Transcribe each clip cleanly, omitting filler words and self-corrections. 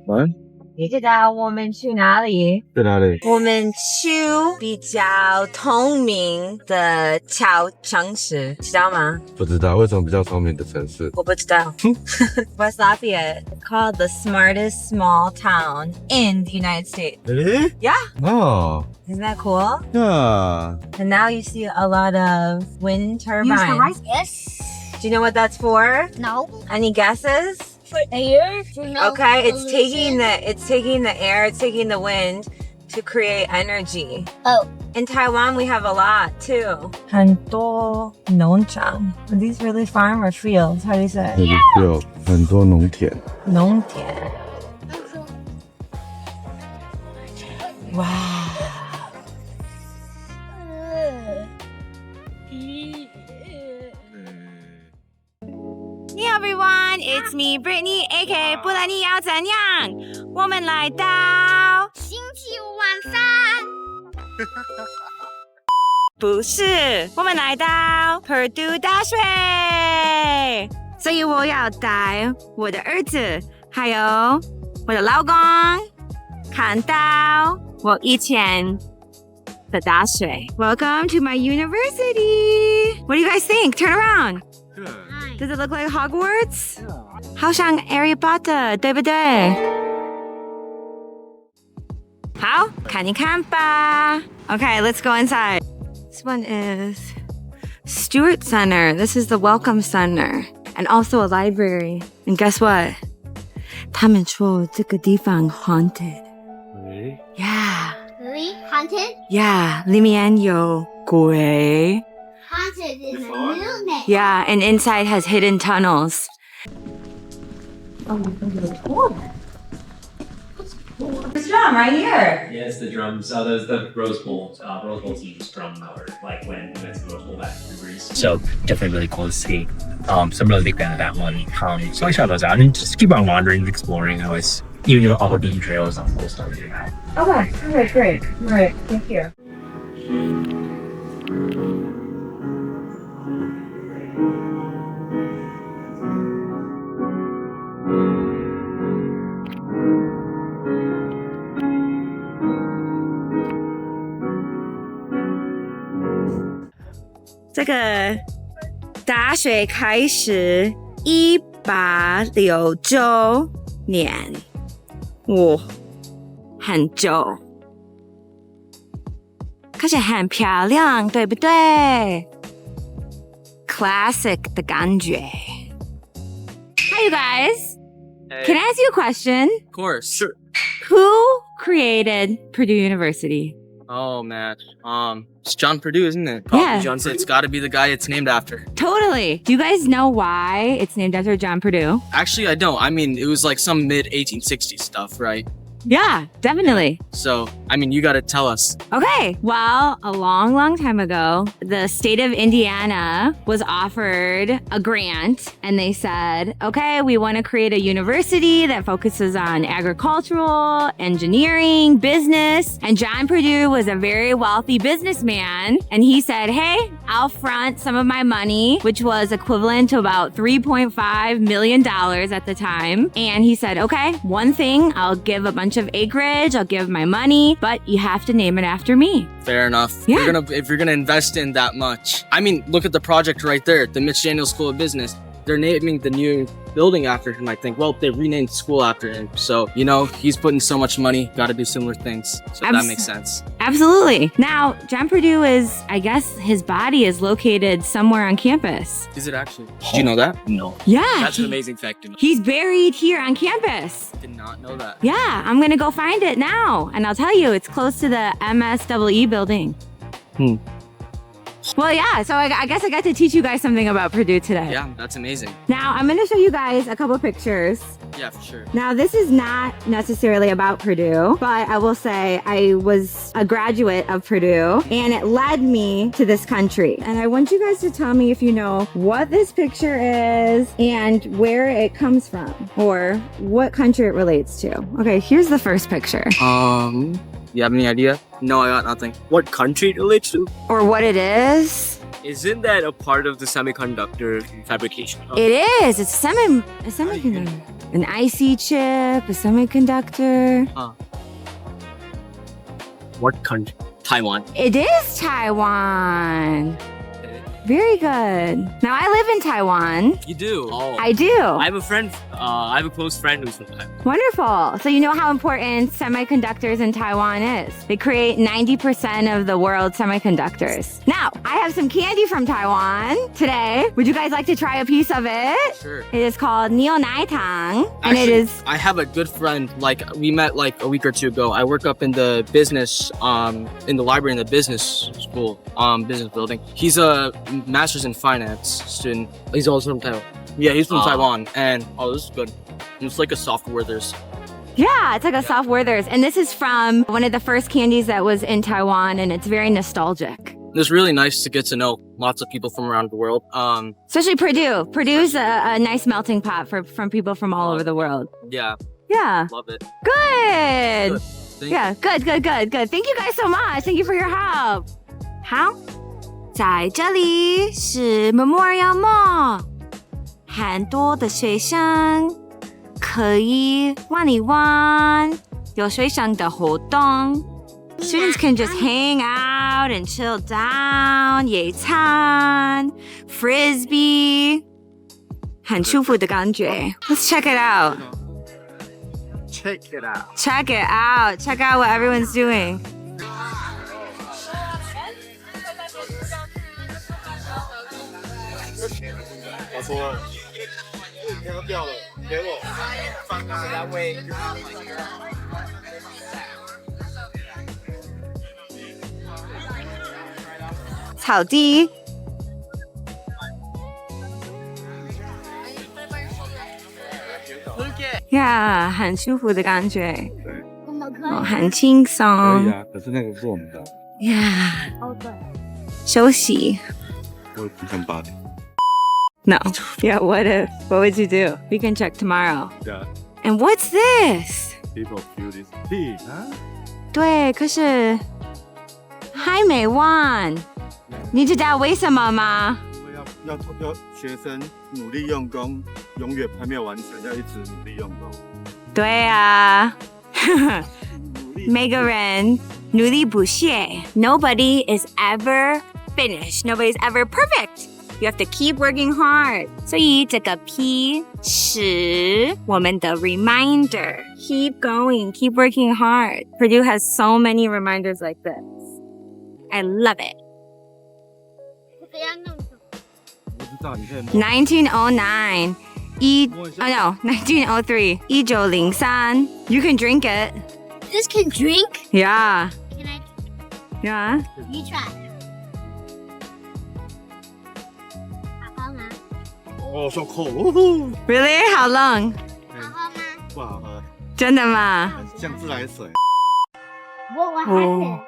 晚安。你知道我们去哪里？在哪里？我们去比较聪明的小城市，知道吗？不知道为什么比较聪明的城市。我不知道。West Lafayette, it's called the smartest small town in the United States. Really? Yeah. Oh. Isn't that cool? Yeah. And now you see a lot of wind turbines. Yes. Do you know what that's for? No. Any guesses? For air. No. Okay, it's taking the air, it's taking the wind to create energy. Oh. In Taiwan, we have a lot too. 很多农场. Are these really farm or fields? How do you say? 这里有很多农田。农田. Wow. Hey everyone, it's me, Brittany, aka 不然你要怎样？我们来到星期五晚上。不是，我们来到Purdue大学，所以我要带我的儿子，还有我的老公，看到我以前的大学。Welcome to my university. What do you guys think? Turn around. Does it look like Hogwarts? 好像 Harry Potter, 对不对？好，看一看吧。Okay, let's go inside. This one is Stewart Center. This is the Welcome Center. And also a library. And guess what? 他们说这个地方 haunted. Really? Yeah. Really? Haunted? Yeah, 里面有鬼。Haunted is a new name. Yeah, and inside has hidden tunnels. This drum right here. Yeah, it's the drums. There's the Rose Bowl team's drum cover, like when we went to the Rose Bowl back in Greece. So definitely really cool to see. So I'm really big fan of that one. So I shout those out and just keep on wandering, exploring. I always, even all the bean trails and cool stuff. Okay, great. All right, thank you.这个大学开始1869年，哇，很久，可是很漂亮，对不对 ？Classic 的感觉。Hi, you guys. Hey. Can I ask you a question? Of course. Sure. Who created Purdue University? Oh man. It's John Purdue, isn't it? Yeah. Johnson. It's got to be the guy it's named after. Totally. Do you guys know why it's named after John Purdue? Actually, I don't. I mean, it was like some mid 1860s stuff, right? Yeah, definitely. So, I mean, you got to tell us. Okay. Well, a long, long time ago, the state of Indiana was offered a grant and they said, okay, we want to create a university that focuses on agricultural, engineering, business. And John Purdue was a very wealthy businessman. And he said, hey, I'll front some of my money, which was equivalent to about $3.5 million at the time. And he said, okay, one thing, I'll give a bunch of acreage, I'll give my money, but you have to name it after me. Fair enough. Yeah. If you're gonna invest in that much. I mean, look at the project right there, the Mitch Daniels School of Business. They're naming the new building after him, I think. Well, they renamed the school after him. So, you know, he's putting so much money, got to do similar things. So that makes sense. Absolutely. Now, John Purdue is, I guess, his body is located somewhere on campus. Is it actually? Did you know that? No. Yeah. That's an amazing fact to know. He's buried here on campus. Did not know that. Yeah, I'm gonna go find it now. And I'll tell you, it's close to the MSEE building. Well, yeah, so I guess I got to teach you guys something about Purdue today. Yeah, that's amazing. Now, I'm gonna show you guys a couple pictures. Yeah, for sure. Now, this is not necessarily about Purdue, but I will say I was a graduate of Purdue and it led me to this country. And I want you guys to tell me if you know what this picture is and where it comes from or what country it relates to. Okay, here's the first picture. You have any idea? No, I got nothing. What country it relates to? Or what it is. Isn't that a part of the semiconductor fabrication? It is. It's a semiconductor. An IC chip, a semiconductor. What country? Taiwan. It is Taiwan. Very good. Now I live in Taiwan. You do? Oh. I do. I have a friend, I have a close friend who's from Taiwan. Wonderful. So you know how important semiconductors in Taiwan is. They create 90% of the world's semiconductors. Now, I have some candy from Taiwan today. Would you guys like to try a piece of it? Sure. It is called Neo Nai Tang. And Actually, it is... I have a good friend, like, we met like a week or two ago. I work up in the business, in the library in the business school, business building. He's a master's in finance student. He's also from Taiwan. Yeah, he's from Taiwan. And, this is good. It's like a soft Werther's. Yeah, it's like a soft Werther's. And this is from one of the first candies that was in Taiwan, and it's very nostalgic. It's really nice to get to know lots of people from around the world. Especially Purdue. Purdue's a nice melting pot from people from all over the world. Yeah, Yeah. love it. Good. Thank Yeah, good. Thank you guys so much. Thank you for your help. 好，在这里是 Memorial Mall， 很多的学生可以玩一玩，有学生的活动。Students can just hang out and chill down, 野餐 Frisbee 很舒服的感觉 Let's check it out. Check it out. Check it out. Check out what everyone's doing. Howdy. Yeah, 很舒服的感觉，很轻松。可以啊，可是那个是我们的。Yeah. 休息。我不想8点。 No. Yeah, what would you do? We can check tomorrow. Yeah. And what's this? People feel this big, huh? 对，可是还没完。你知道为什么吗？因为要学生努力用功，永远还没有完成，要一直努力用功。对啊，每个人努力不懈。Nobody is ever finished. Nobody's ever perfect. You have to keep working hard. 所以这个 P 是我们的 reminder. Keep going. Keep working hard. Purdue has so many reminders like this. I love it. 不知道，你可以摸。 1909. No, 1903. 1903. You can drink it. This can drink? Yeah. Can I? Yeah. You try. 好喝吗？哦，so cold， Really? How long? 好喝吗？不好喝，真的吗？像自来水。 What happened?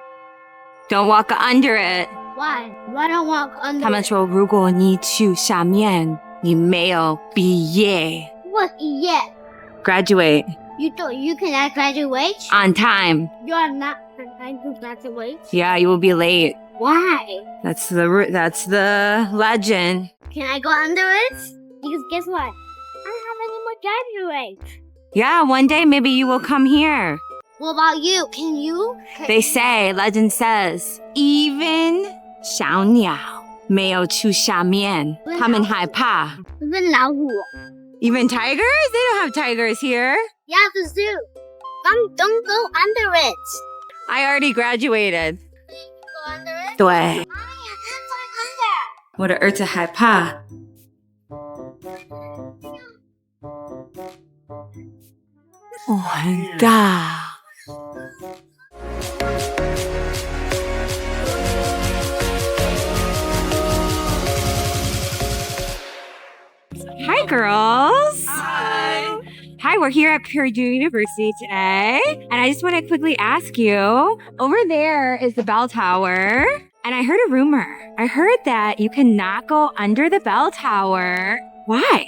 Don't walk under it. Why? Why don't walk under? 他们说，如果你去下面，你没有毕业 What yet? graduate You thought you cannot graduate? on time. You are not trying to graduate. Yeah, you will be late. Why? That's the legend. Can I go under it? Because guess what? I don't have any more graduates. Yeah, one day maybe you will come here. What about you? Can you? They say, legend says, even 小鸟没有去下面，他们害怕。问老虎。 Even tigers? They don't have tigers here. Yeah, the zoo. Don't go under it. I already graduated. Go under it. 对， I can't find under. 我的儿子害怕。哦，很大。Hi, girls. Hi. Hi, we're here at Purdue University today. And I just want to quickly ask you, over there is the bell tower. And I heard a rumor. I heard that you cannot go under the bell tower. Why?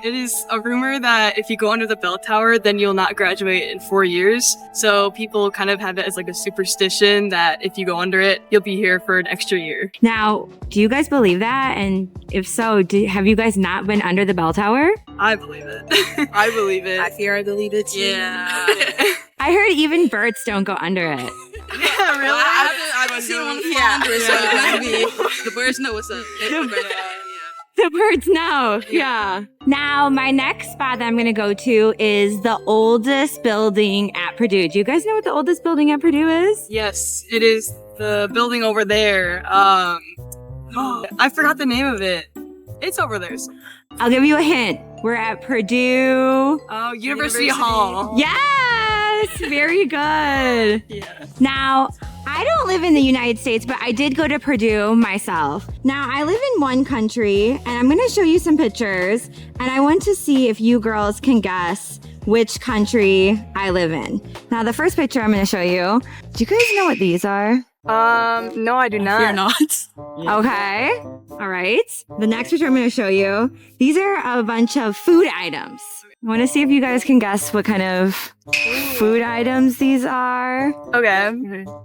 It is a rumor that if you go under the bell tower, then you'll not graduate in 4 years. So people kind of have it as like a superstition that if you go under it, you'll be here for an extra year. Now, do you guys believe that? And if so, have you guys not been under the bell tower? I believe it. I believe it. I fear I believe it too. Yeah. I heard even birds don't go under it. Yeah, really? I haven't seen one fly under it, so maybe the birds know what's up. The birds know. Yeah. Now, my next spot that I'm going to go to is the oldest building at Purdue. Do you guys know what the oldest building at Purdue is? Yes, it is the building over there. I forgot the name of it. It's over there. I'll give you a hint. We're at Purdue. Oh, University Hall. Yes! Very good. Yeah. Now, I don't live in the United States, but I did go to Purdue myself. Now, I live in one country, and I'm going to show you some pictures, and I want to see if you girls can guess which country I live in. Now, the first picture I'm going to show you, do you guys know what these are? No, I do not. Fear not. Okay. All right. The next picture I'm going to show you, these are a bunch of food items. I want to see if you guys can guess what kind of food items these are. Okay.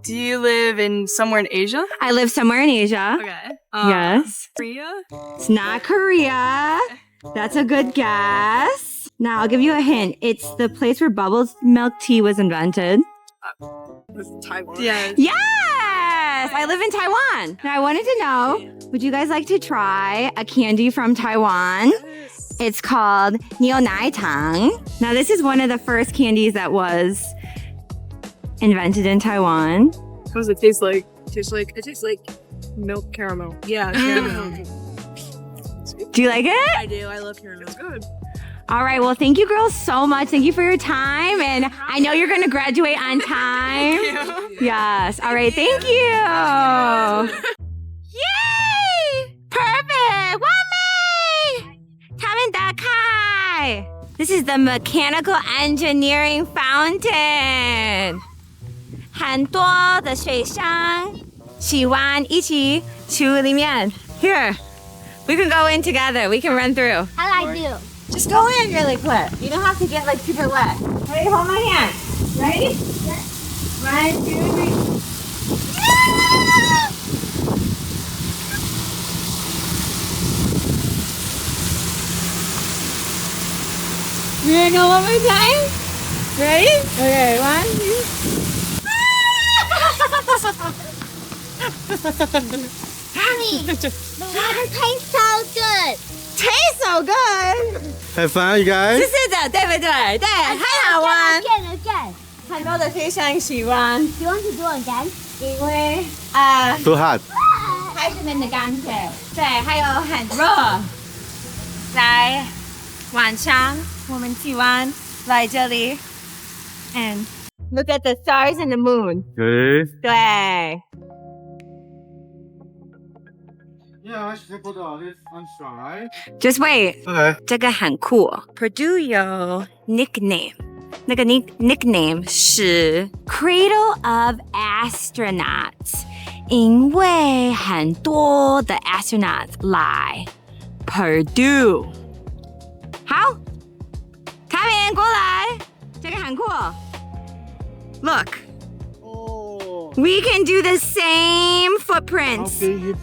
Do you live in somewhere in Asia? I live somewhere in Asia. Okay. Yes. Korea? It's not Korea. That's a good guess. Now, I'll give you a hint. It's the place where bubbles milk tea was invented. Taiwan. Yeah. Yes! I live in Taiwan. Now, I wanted to know, would you guys like to try a candy from Taiwan? It's called Nai Tang. Now, this is one of the first candies that was invented in Taiwan. What does it taste like? It tastes like milk caramel. Yeah, caramel. Do you like it? I do. I love caramel. It's good. All right. Well, thank you girls so much. Thank you for your time. And I know you're going to graduate on time. Yes. All right. Thank you. Yay! Perfect. Wame! Kai. This is the mechanical engineering fountain. 很多的水箱，喜欢一起去里面。Here, we can go in together. We can run through. How do I do? Just go in really quick. You don't have to get like super wet. Ready? Hold my hand. Ready? Yes. 1, 2, 3. We're gonna go one more time. Ready? Okay, 1, 2. Mommy, the water tastes so good. Tastes so good. Have fun, you guys. 是的，对不对？对，很好玩。 Again. 很多的学生喜欢， You want to do it again? 因为Too hot. 还是那个感觉，对，还有很热。在晚上我们喜欢来这里 and look at the stars and the moon. Okay. 对。 Yeah, I should put all this on try. Just wait. Okay. 这个很酷。Purdue 有 nickname， 那个 nickname 是 Cradle of Astronauts， 因为很多的 astronauts 来 Purdue。好，卡面过来，这个很酷。Look, Oh. we can do the same footprints Okay.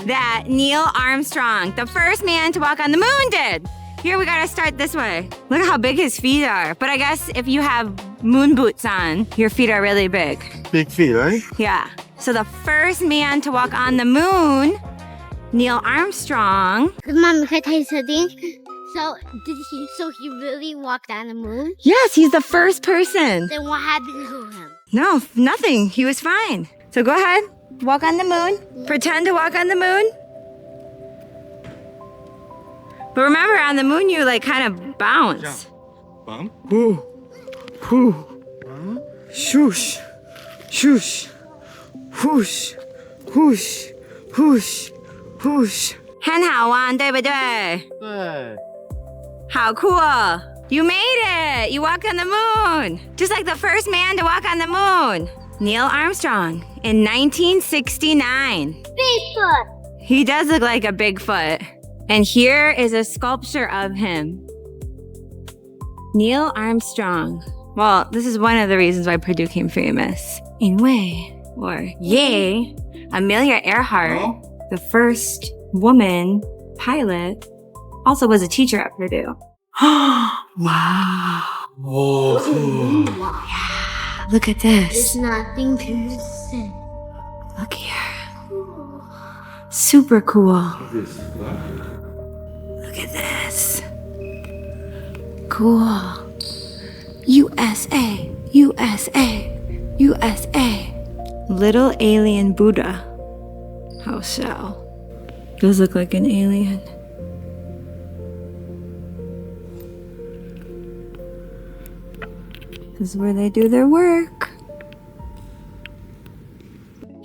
that Neil Armstrong, the first man to walk on the moon, did. Here, we gotta start this way. Look at how big his feet are. But I guess if you have moon boots on, your feet are really big. Big feet, right? Yeah. So the first man to walk on the moon, Neil Armstrong. Mom, can I tell you something? So he really walked on the moon? Yes, he's the first person. Then what happened to him? No, nothing. He was fine. So go ahead, walk on the moon. Pretend to walk on the moon. But remember, on the moon, you like kind of bounce. Bump. Whoo, whoo, shoosh, shoosh, whoosh, whoosh, whoosh, whoosh. 很好玩，对不对？对。好酷哦！ You made it! You walked on the moon! Just like the first man to walk on the moon! Neil Armstrong in 1969. Bigfoot! He does look like a Bigfoot. And here is a sculpture of him. Neil Armstrong. Well, this is one of the reasons why Purdue became famous. 因为 or yay, Amelia Earhart, the first woman pilot, also was a teacher at Purdue. Wow. Oh. Yeah, look at this. It's nothing to say. Look here. Super cool. Look at this. Cool. USA, USA, USA. Little alien Buddha. How so? Does look like an alien. This is where they do their work.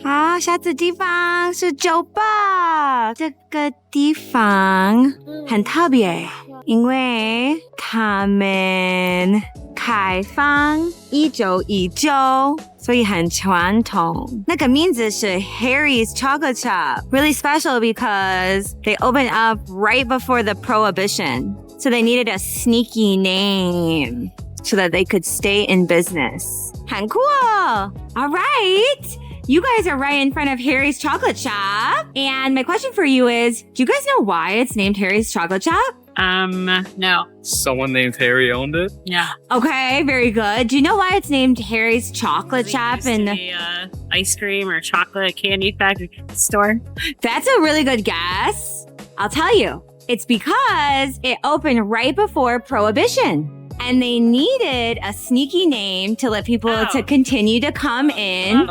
好，下次地方是酒吧。这个地方很特别，因为他们开放1919，所以很传统。那个名字是 Harry's Chocolate Shop. Really special because they opened up right before the Prohibition. So they needed a sneaky name so that they could stay in business. 很酷哦。All right. You guys are right in front of Harry's Chocolate Shop. And my question for you is, do you guys know why it's named Harry's Chocolate Shop? No. Someone named Harry owned it. Yeah. Okay, very good. Do you know why it's named Harry's Chocolate Shop? And ice cream or chocolate candy factory store. That's a really good guess. I'll tell you. It's because it opened right before Prohibition. And they needed a sneaky name to let people to continue to come in,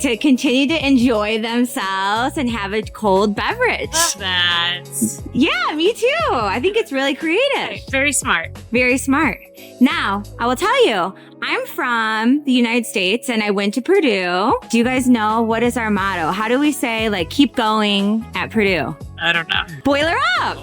to continue to enjoy themselves and have a cold beverage. Love that. Yeah, me too. I think it's really creative. Very smart. Very smart. Now, I will tell you, I'm from the United States and I went to Purdue. Do you guys know what is our motto? How do we say, like, keep going at Purdue? I don't know. Boiler up.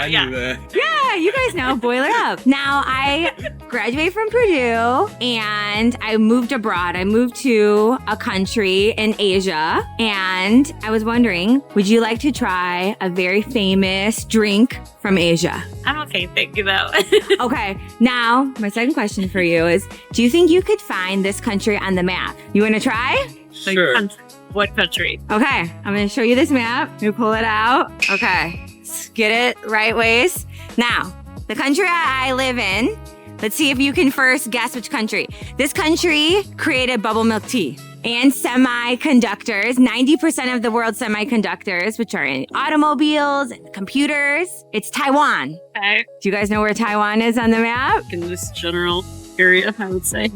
Yeah. Yeah, you guys know, boiler up. Now, I graduated from Purdue and I moved abroad. I moved to a country in Asia. And I was wondering, would you like to try a very famous drink from Asia? I'm okay, thank you though. Okay, now my second question for you is, do you think you could find this country on the map? You want to try? Sure. What country? Okay, I'm going to show you this map. Let me pull it out. Okay, let's get it right ways. Now, the country I live in, let's see if you can first guess which country. This country created bubble milk tea and semiconductors, 90% of the world's semiconductors, which are in automobiles and computers. It's Taiwan. Okay. Do you guys know where Taiwan is on the map? In this general area, I would say.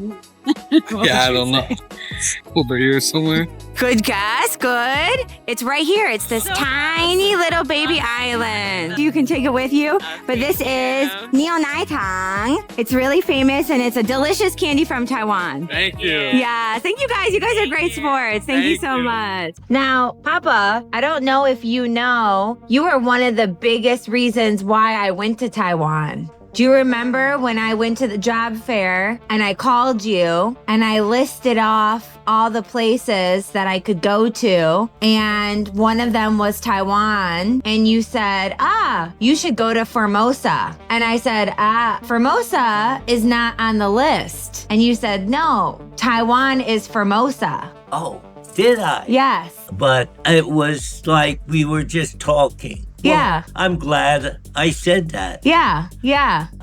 Yeah, I don't know. Over here somewhere. Good guess, good. It's right here. It's this tiny little baby island. You can take it with you, but this is Neonaitang. It's really famous and it's a delicious candy from Taiwan. Thank you. Yeah, thank you guys. You guys are great sports. Thank you so much. Now, Papa, I don't know if you know, you were one of the biggest reasons why I went to Taiwan. Do you remember when I went to the job fair and I called you and I listed off all the places that I could go to, and one of them was Taiwan, and you said, you should go to Formosa. And I said, Formosa is not on the list. And you said, no, Taiwan is Formosa. Oh, did I? Yes. But it was like we were just talking. Yeah. Well, I'm glad I said that. Yeah.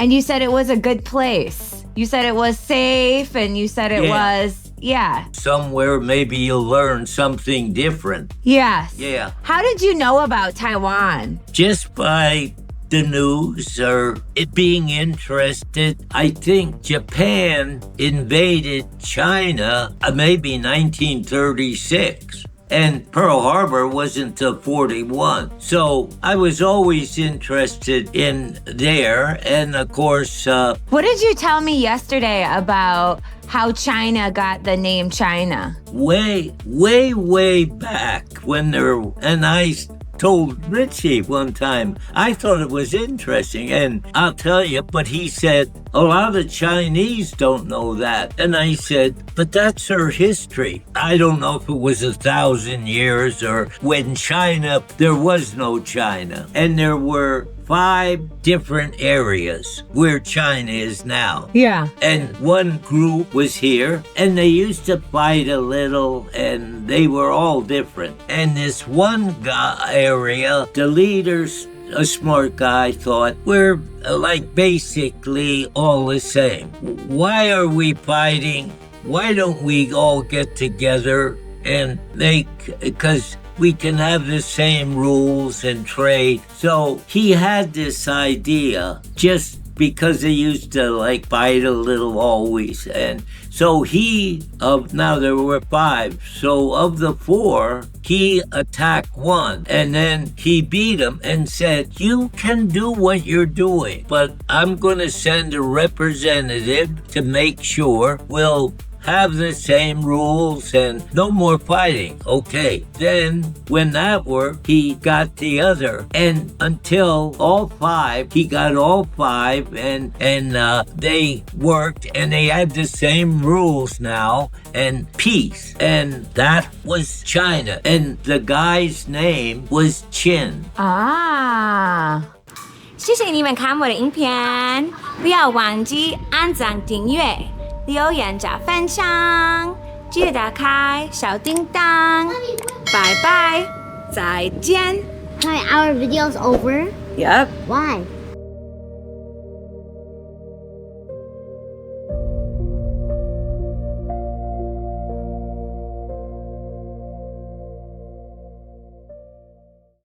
And you said it was a good place. You said it was safe, and you said it was, Somewhere maybe you'll learn something different. Yes. Yeah. How did you know about Taiwan? Just by the news or it being interested. I think Japan invaded China maybe 1936. And Pearl Harbor wasn't until 41. So I was always interested in there. And of course... what did you tell me yesterday about how China got the name China? Way back when and I told Richie one time, I thought it was interesting. And I'll tell you, but he said, a lot of Chinese don't know that. And I said, but that's our history. I don't know if it was 1,000 years or when China, there was no China. And there were 5 different areas where China is now. Yeah. And one group was here, and they used to fight a little, and they were all different. And this one area, the leaders, a smart guy, thought, we're like basically all the same. Why are we fighting? Why don't we all get together and because we can have the same rules and trade. So he had this idea just because they used to like fight a little always. And so now there were 5. So of the 4, he attacked one and then he beat him and said, you can do what you're doing, but I'm going to send a representative to make sure we'll have the same rules and no more fighting. Okay. Then when that worked, he got the other. And until all 5, he got all 5 and they worked and they had the same rules now and peace. And that was China. And the guy's name was Qin. 谢谢你们看我的影片，不要忘记按赞、订阅、留言加分享，记得打开小叮当。拜拜，再见。Hi, our video's over. Yep. Why?